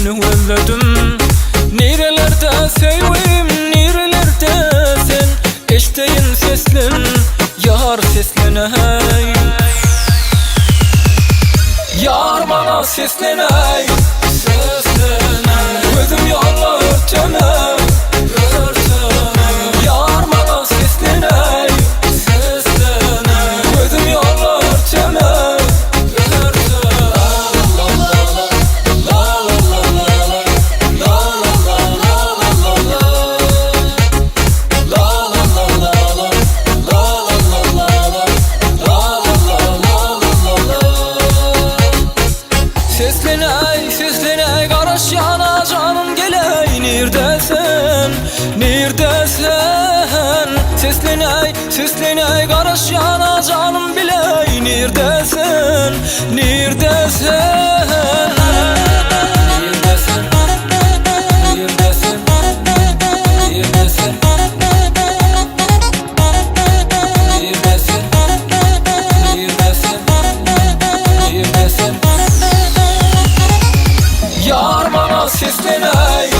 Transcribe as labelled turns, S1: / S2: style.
S1: seni özledim. Nerelerde sevim, nerelerdesin? Eşteyin seslin, yar seslene hey. Yar bana seslene hey, seslene. Gözüm yolla örtene, örtene. Yar bana seslene hey, seslene. Gözüm yolla örtene, örtene. Sesleney, sesleney, qarış yana canım geley. Neredesin, neredesin? Sesleney, sesleney, qarış yana canım biley. Neredesin, neredesin? Neredesin, neredesin, neredesin? Neredesin, neredesin, neredesin? Yar bana sesleney,